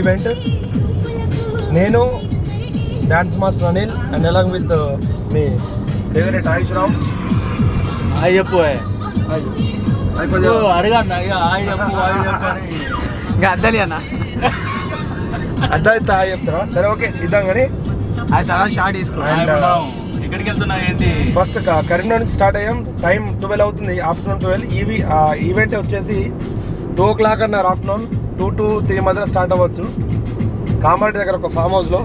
Event. నేను dance master Anil and along with me favourite Ayush Ram. చెప్పు అడగా అద్దలి అన్న అర్థమైతే చెప్తారా? సరే ఓకే ఇద్దాం కానీ అది తర్వాత షార్ట్ తీసుకో. ఎక్కడికి వెళ్తున్నా ఏంటి? ఫస్ట్ కరీంనగర్ నుంచి స్టార్ట్ అయ్యాం. టైం 12 అవుతుంది, ఆఫ్టర్నూన్ 12. ఈవెంట్ వచ్చేసి 2 o'clock అన్నారు. ఆఫ్టర్నూన్ 2 to 3 మధ్యలో స్టార్ట్ అవ్వచ్చు. కామారెడ్డి దగ్గర ఒక ఫామ్ హౌస్లో.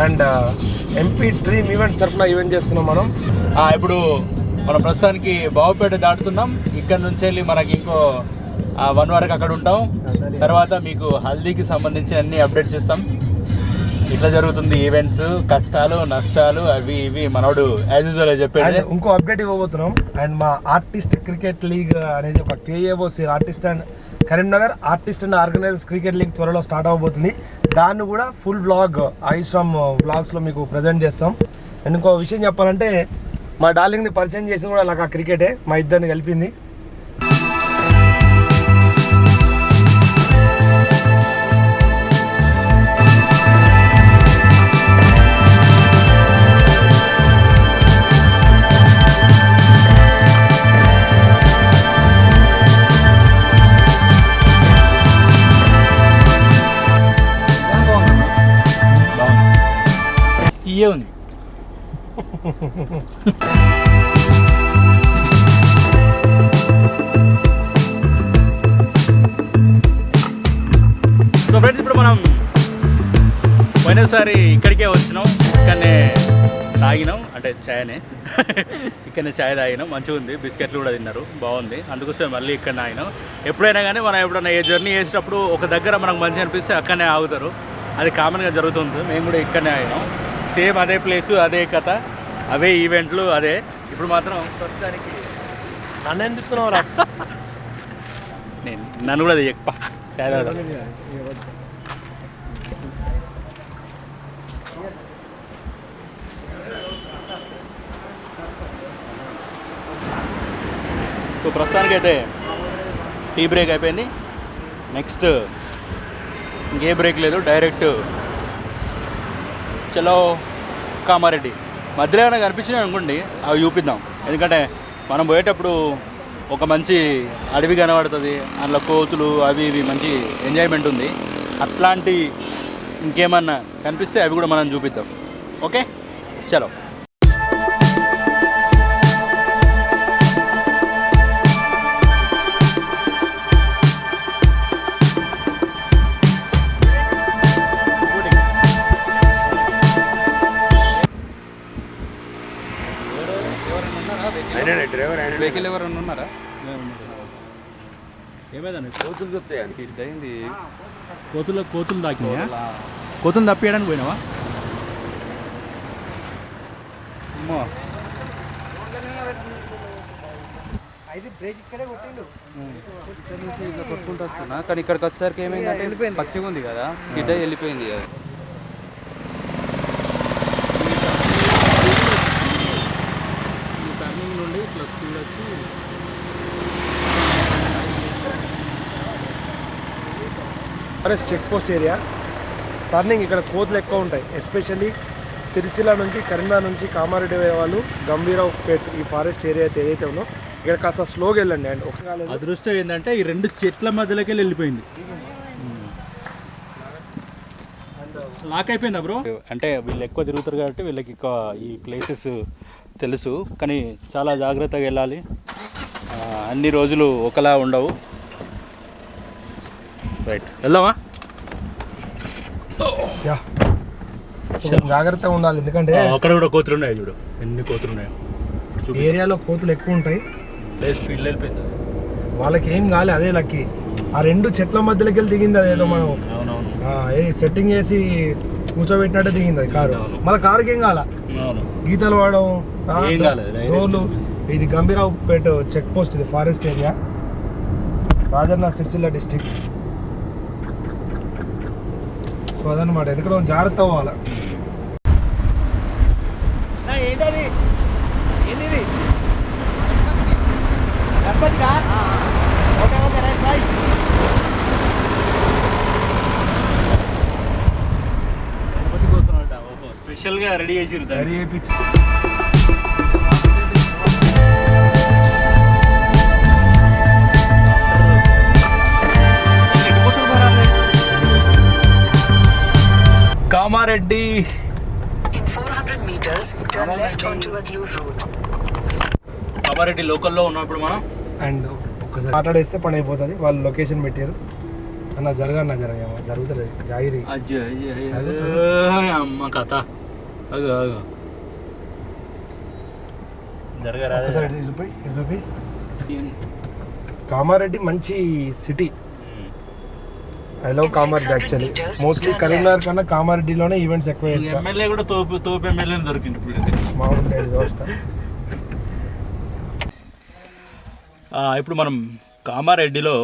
అండ్ ఎంపీ డ్రీమ్ ఈవెంట్స్ తరఫున ఈవెంట్ చేస్తున్నాం మనం. ఇప్పుడు మనం ప్రస్తుతానికి బావుపేట దాటుతున్నాం. ఇక్కడ నుంచి వెళ్ళి మనకి ఇంకో 1 వరకు అక్కడ ఉంటాం. తర్వాత మీకు హల్దీకి సంబంధించిన అన్ని అప్డేట్స్ ఇస్తాం. ఇట్లా జరుగుతుంది ఈవెంట్స్, కష్టాలు నష్టాలు అవి ఇవి మనోడు యాజ్ యూజువల్ చెప్పాడు. ఇంకో అప్డేట్ ఇవ్వబోతున్నాం. అండ్ మా ఆర్టిస్ట్ క్రికెట్ లీగ్ అనేది ఒక KAOC artist and Karimnagar artist and organisers cricket league త్వరలో స్టార్ట్ అవ్వబోతుంది. దాన్ని కూడా ఫుల్ వ్లాగ్ ఆయుష్రామ్ వ్లాగ్స్లో మీకు ప్రజెంట్ చేస్తాం. అండ్ ఇంకో విషయం చెప్పాలంటే మా డార్లింగ్ని పరిచయం చేసింది కూడా నాకు ఆ క్రికెటే, మా ఇద్దరిని కలిపింది. ఇయే ఉంది. సో ఫ్రెండ్స్ ఇప్పుడు మనం పోయినసారి ఇక్కడికే వచ్చినాం. ఇక్కడనే తాగినాం, అంటే ఛాయ్నే ఇక్కడనే ఛాయ్ తాగినాం. మంచిగా ఉంది, బిస్కెట్లు కూడా తిన్నారు, బాగుంది. అందుకోసం మళ్ళీ ఇక్కడ తాగినాం. ఎప్పుడైనా కానీ మనం ఎప్పుడైనా ఏ జర్నీ చేసేటప్పుడు ఒక దగ్గర మనకు మంచిగా అనిపిస్తే అక్కడనే ఆగుతారు. అది కామన్గా జరుగుతుంది. మేము కూడా ఇక్కడనే ఆగినాం. సేమ్ అదే ప్లేసు, అదే కథ, అవే ఈవెంట్లు, అదే. ఇప్పుడు మాత్రం ప్రస్తుతానికి నేను నన్ను కూడా చెప్ప సో ప్రస్తుతానికి అయితే టీ బ్రేక్ అయిపోయింది. నెక్స్ట్ ఇంకే బ్రేక్ లేదు, డైరెక్ట్ చలో కామారెడ్డి. మధ్యలో ఏమైనా కనిపించినాయి అనుకోండి, అవి చూపిద్దాం. ఎందుకంటే మనం పోయేటప్పుడు ఒక మంచి అడవి కనబడుతుంది, అందులో కోతులు అవి ఇవి మంచి ఎంజాయ్మెంట్ ఉంది. అట్లాంటి ఇంకేమన్నా కనిపిస్తే అవి కూడా మనం చూపిద్దాం. ఓకే చలో. వెహికల్ ఎవరన్నా ఉన్నారా? ఏమైందండి? కోతులు చెప్తాయి. అయింది కోతులు తాకినాయా? కోతులు తప్పియడానికి పోయినావా? అమ్మో, కొట్టుకుంటూ వస్తున్నా. కానీ ఇక్కడికి వచ్చేసరికి ఏమైందంటే పచ్చిగా ఉంది కదా, స్కిడ్ అయి వెళ్ళిపోయింది. అది టర్నింగ్ నుండి ఇట్లా స్పీడ్ వచ్చి forest check post area. Turning ఇక్కడ కోతులు ఎక్కువ ఉంటాయి. ఎస్పెషల్లీ సిరిసిల్ల నుంచి, కరీంనగర్ నుంచి కామారెడ్డి వాళ్ళు గంభీరావుపేట్ ఈ ఫారెస్ట్ ఏరియా అయితే ఏదైతే ఉందో ఇక్కడ కాస్త స్లోగా వెళ్ళండి. అండ్ ఒకసారి అదృష్టం ఏంటంటే ఈ 2 చెట్ల మధ్యలోకి వెళ్ళిపోయింది. లాక్ అయిపోయిందా బ్రో? అంటే వీళ్ళు ఎక్కువ తిరుగుతారు కాబట్టి వీళ్ళకి ఎక్కువ ఈ ప్లేసెస్ తెలుసు. కానీ చాలా జాగ్రత్తగా వెళ్ళాలి, అన్ని రోజులు ఒకలా ఉండవు. రైట్, వెళ్దామా? జాగ్రత్తగా ఉండాలి, ఎందుకంటే అక్కడ కూడా కోతులు ఉన్నాయి. చూడు ఎన్ని కోతులు ఉన్నాయో. ఏరియాలో కోతులు ఎక్కువ ఉంటాయి. స్పీడ్ వెళ్ళిపోయింది, వాళ్ళకి ఏం కాలే, అదే లక్కీ. ఆ 2 చెట్ల మధ్యలోకి వెళ్ళి దిగింది. అదేదో మనం సెట్టింగ్ చేసి కూర్చోబెట్టినట్టే దిగింది అది కారు. మళ్ళీ కారుకి ఏం కాల, గీతలు వాడడం రోడ్లు. ఇది గంభీరావుపేట చెక్ పోస్ట్, ఇది forest area, Rajanna Sircilla district. So అదనమాట, ఎందుకంటే జాగ్రత్త అవ్వాలి. ఏంటది? ఏంది గణపతిగా? Okay okay right right. స్పెషల్గా రెడీ చేసి రెడీ చేయించి కామారెడ్డి కామారెడ్డి లోకల్లో ఉన్నప్పుడు మనం అండ్ ఒకసారి మాట్లాడేస్తే పని అయిపోతుంది. వాళ్ళు లొకేషన్ పెట్టారు అన్న జరుగుతుంది జాగిరి అమ్మ కథ అగు అగు జరగరా ఒకసారి ఇటు చూపి కామారెడ్డి మంచి city. I love Kamareddy actually. Mostly Karimnagar కన్నా కామారెడ్డిలోనే ఈవెంట్స్ ఎక్కువ చేస్తారు. ఎమ్మెల్యే కూడా తోపు ఎమ్మెల్యే దొరికింది ఇప్పుడు మనం కామారెడ్డిలో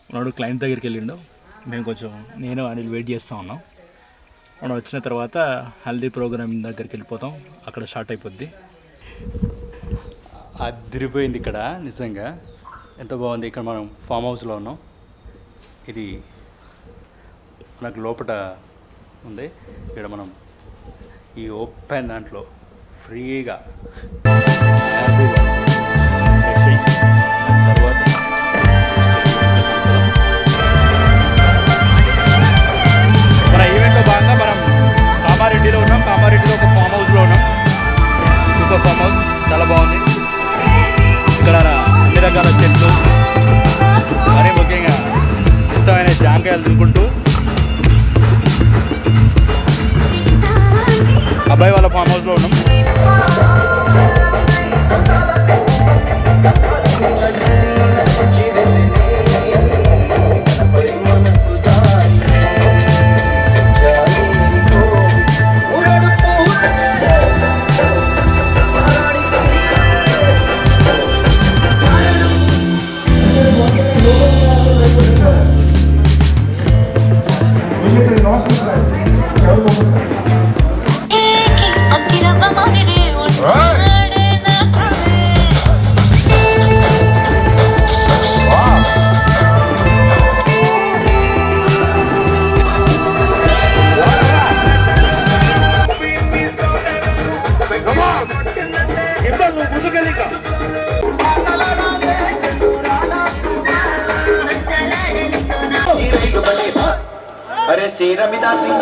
ఉన్నాడు క్లయింట్ దగ్గరికి వెళ్ళిండు. మేము కొంచెం నేను అనిల్ వెయిట్ చేస్తూ ఉన్నాం. మనం వచ్చిన తర్వాత హల్దీ ప్రోగ్రామ్ దగ్గరికి వెళ్ళిపోతాం. అక్కడ స్టార్ట్ అయిపోద్ది. అదిరిపోయింది ఇక్కడ నిజంగా ఎంత బాగుంది. ఇక్కడ మనం ఫామ్ హౌస్లో ఉన్నాం. ఇది మనకు లోపల ఉంది. ఇక్కడ మనం ఈ ఓపెన్ దాంట్లో ఫ్రీగా తర్వాత మన ఈవెంట్లో భాగంగా మనం కామారెడ్డిలో ఉన్నాం. కామారెడ్డిలో ఒక ఫామ్ హౌస్లో ఉన్నాం. సూపర్ ఫామ్ హౌస్ చాలా బాగుంది. ఇక్కడ అన్ని రకాల చెట్లు, మరీ ముఖ్యంగా ఇష్టమైన జాంకాయలు తినుకుంటూ అబ్బాయి వాళ్ళ ఫామ్ హౌస్లో ఉన్నాం. अरे शेर अमिता सिंह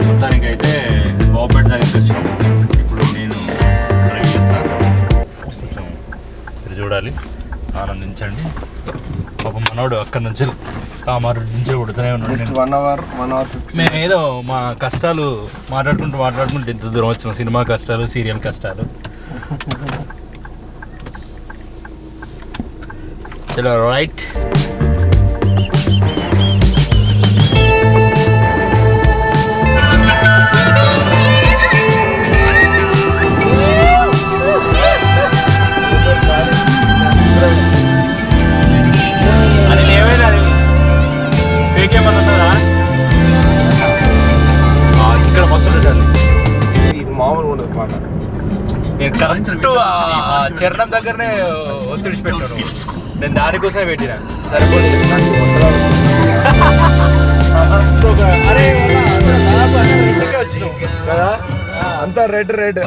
మొత్తానికైతే బాబుపేట దగ్గరికి వచ్చాం. ఇప్పుడు నేను డ్రైవ్ చేస్తాను. కొంచెం ఇది చూడాలి, ఆనందించండి. పాపం మనోడు అక్కడ నుంచి కామారెడ్డి నుంచి కొడుతూనే ఉన్నాడు. 1 hour 50. మేము ఏదో మా కష్టాలు మాట్లాడుకుంటూ ఇంత దూరం వచ్చినాం. సినిమా కష్టాలు, సీరియల్ కష్టాలు. చలో రైట్. అది ఏమైనా ఫేక్ ఏమన్నా ఉంటుందా? ఉండదు పాట. నేను కరెక్ట్ చరణం దగ్గరనే ఒత్తిడి పెట్టాను. నేను దానికోసమే పెట్టిన సరిపోతుంది. అరే వచ్చినావు కదా అంతా రెడ్ రెడ్.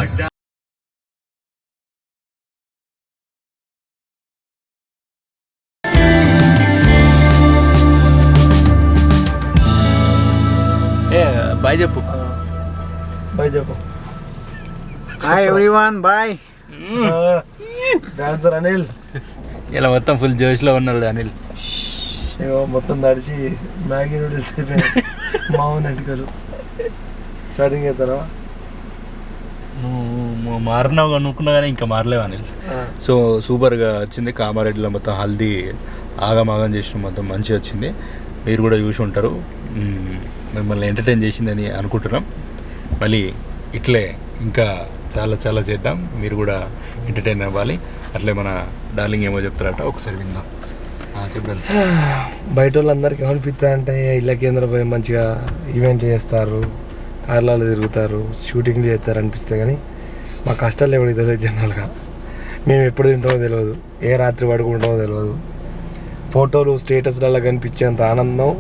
ఏ బాయ్ చెప్పు. బాయ్ చెప్పు. Hi everyone, bye. Dancer Anil ఇలా మొత్తం ఫుల్ జోష్లో ఉన్నాడు అనిల్. ఏమో మొత్తం తడిచి మ్యాగీ నూడిల్స్ అయిపోయినాయి. మామూలు ఎంటికలు స్టార్టింగ్ అవుతారా? నువ్వు మారినావు అనుకున్నా కానీ ఇంకా మారలేవు అనిల్. సో సూపర్గా వచ్చింది. కామారెడ్డిలో మొత్తం హల్దీ ఆగమాగం చేసిన మొత్తం మంచిగా వచ్చింది. మీరు కూడా చూసి ఉంటారు. మిమ్మల్ని ఎంటర్టైన్ చేసిందని అనుకుంటున్నాం. మళ్ళీ ఇట్లే ఇంకా చాలా చాలా చేద్దాం. మీరు కూడా ఎంటర్టైన్ అవ్వాలి. అట్లే మన డార్లింగ్ ఏమో చెప్తారట, ఒకసారి విందాం. చెప్పండి. బయట వాళ్ళందరికీ ఏమనిపిస్తా అంటే ఇళ్ళ కేంద్రం పోయి మంచిగా ఈవెంట్ చేస్తారు, కార్లలో తిరుగుతారు, షూటింగ్లు చేస్తారు అనిపిస్తే కానీ మా కష్టాలు ఎవరికి తెలియదు. జనరల్గా మేము ఎప్పుడు తింటామో తెలియదు, ఏ రాత్రి పడుకుంటామో తెలియదు. ఫోటోలు స్టేటస్లలో కనిపించేంత ఆనందం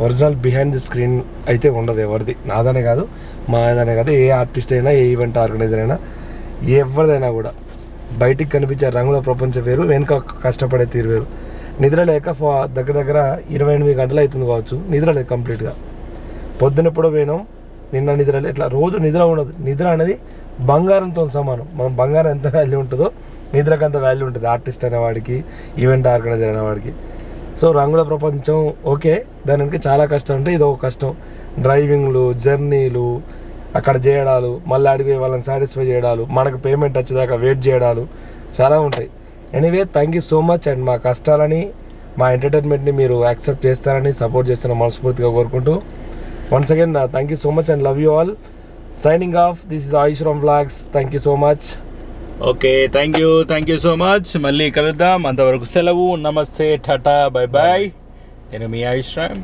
ఒరిజినల్ బిహైండ్ ది స్క్రీన్ అయితే ఉండదు ఎవరిది. నాదనే కాదు, మాదనే కాదు, ఏ ఆర్టిస్ట్ అయినా, ఏ ఈవెంట్ ఆర్గనైజర్ అయినా, ఎవరిదైనా కూడా బయటికి కనిపించే రంగుల ప్రపంచం వేరు, వెనుక కష్టపడే తీరు వేరు. నిద్ర లేక దగ్గర దగ్గర 28 గంటలు అవుతుంది కావచ్చు నిద్ర లేదు కంప్లీట్గా. పొద్దునెప్పుడో పోయినాం, నిన్న నిద్ర లేదు. ఇట్లా రోజు నిద్ర ఉండదు. నిద్ర అనేది బంగారంతో సమానం. మనం బంగారం ఎంత వాల్యూ ఉంటుందో నిద్రకు అంత వాల్యూ ఉంటుంది ఆర్టిస్ట్ అనేవాడికి, ఈవెంట్ ఆర్గనైజర్ అనేవాడికి. సో రంగుల ప్రపంచం ఓకే, దానికి చాలా కష్టం ఉంటుంది. ఇది ఒక కష్టం. డ్రైవింగ్లు, జర్నీలు, అక్కడ చేయడాలు, మళ్ళీ అడిగి వాళ్ళని సాటిస్ఫై చేయడాలు, మనకు పేమెంట్ వచ్చేదాకా వెయిట్ చేయడాలు చాలా ఉంటాయి. Anyway thank you so much. And మా కష్టాలని, మా ఎంటర్టైన్మెంట్ని మీరు యాక్సెప్ట్ చేస్తారని, సపోర్ట్ చేస్తారని మనస్ఫూర్తిగా కోరుకుంటూ once again thank you so much and love you all. Signing off. This is Ayush from vlogs. Thank you so much. Okay, thank you so much. మళ్ళీ కలుద్దాం. అంతవరకు సెలవు. నమస్తే, టాటా, బై బాయ్. నేను మీ ఆయుష్ రామ్.